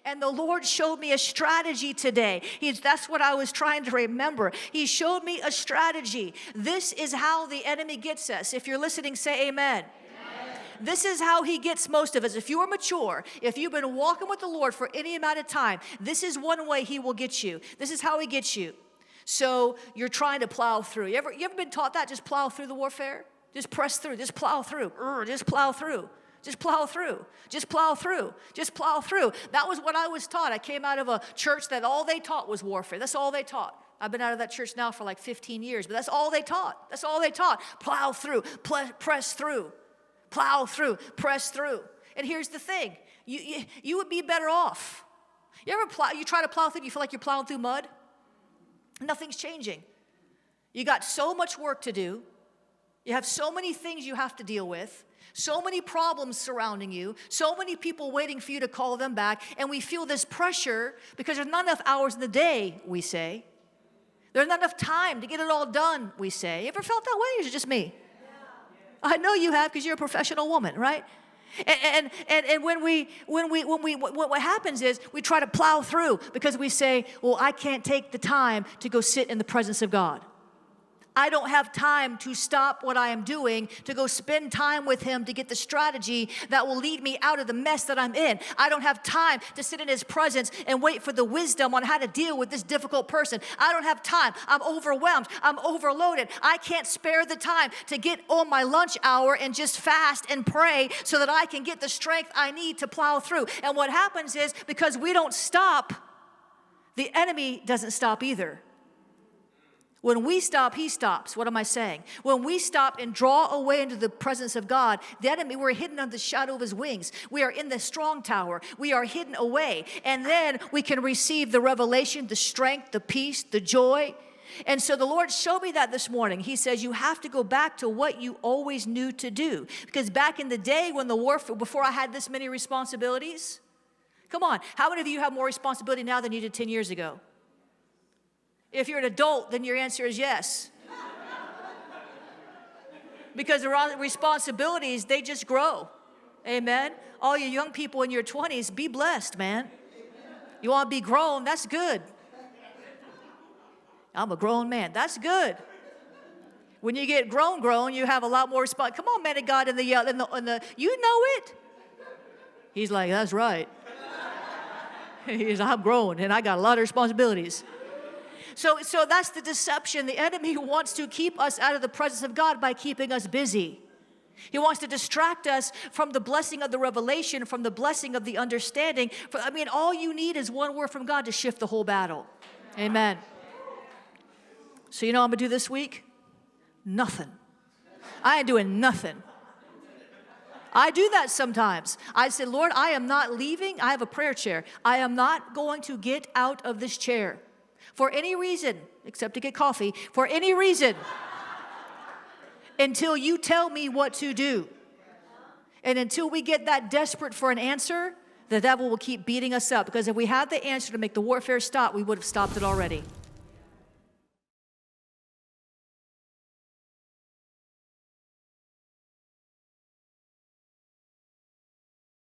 And the Lord showed me a strategy today. That's what I was trying to remember. He showed me a strategy. This is how the enemy gets us. If you're listening, say amen. This is how he gets most of us. If you are mature, if you've been walking with the Lord for any amount of time, this is one way he will get you. This is how he gets you. So you're trying to plow through. You ever been taught that? Just plow through the warfare? Just press through. Just plow through. Just plow through. Just plow through. Just plow through. Just plow through. That was what I was taught. I came out of a church that all they taught was warfare. That's all they taught. I've been out of that church now for like 15 years, but that's all they taught. That's all they taught. Plow through. Press through. Plow through, press through. And here's the thing. You would be better off. You try to plow through, you feel like you're plowing through mud? Nothing's changing. You got so much work to do. You have so many things you have to deal with. So many problems surrounding you. So many people waiting for you to call them back. And we feel this pressure because there's not enough hours in the day, we say. There's not enough time to get it all done, we say. You ever felt that way, or is it just me? I know you have, because you're a professional woman, right? And what happens is we try to plow through because we say, well, I can't take the time to go sit in the presence of God. I don't have time to stop what I am doing to go spend time with him to get the strategy that will lead me out of the mess that I'm in. I don't have time to sit in his presence and wait for the wisdom on how to deal with this difficult person. I don't have time. I'm overwhelmed. I'm overloaded. I can't spare the time to get on my lunch hour and just fast and pray so that I can get the strength I need to plow through. And what happens is, because we don't stop, the enemy doesn't stop either. When we stop, he stops. What am I saying? When we stop and draw away into the presence of God, the enemy, we're hidden under the shadow of his wings. We are in the strong tower. We are hidden away. And then we can receive the revelation, the strength, the peace, the joy. And so the Lord showed me that this morning. He says, you have to go back to what you always knew to do. Because back in the day when the warfare, before I had this many responsibilities, come on, how many of you have more responsibility now than you did 10 years ago? If you're an adult, then your answer is yes. Because the responsibilities, they just grow. Amen? All you young people in your 20s, be blessed, man. You want to be grown? That's good. I'm a grown man. That's good. When you get grown, you have a lot more responsibility. Come on, man of God, in the you know it. He's like, that's right. He's, I'm grown, and I got a lot of responsibilities. So that's the deception. The enemy wants to keep us out of the presence of God by keeping us busy. He wants to distract us from the blessing of the revelation, from the blessing of the understanding. All you need is one word from God to shift the whole battle. Amen. So you know what I'm going to do this week? Nothing. I ain't doing nothing. I do that sometimes. I say, Lord, I am not leaving. I have a prayer chair. I am not going to get out of this chair. For any reason, except to get coffee, for any reason, until you tell me what to do. And until we get that desperate for an answer, the devil will keep beating us up. Because if we had the answer to make the warfare stop, we would have stopped it already.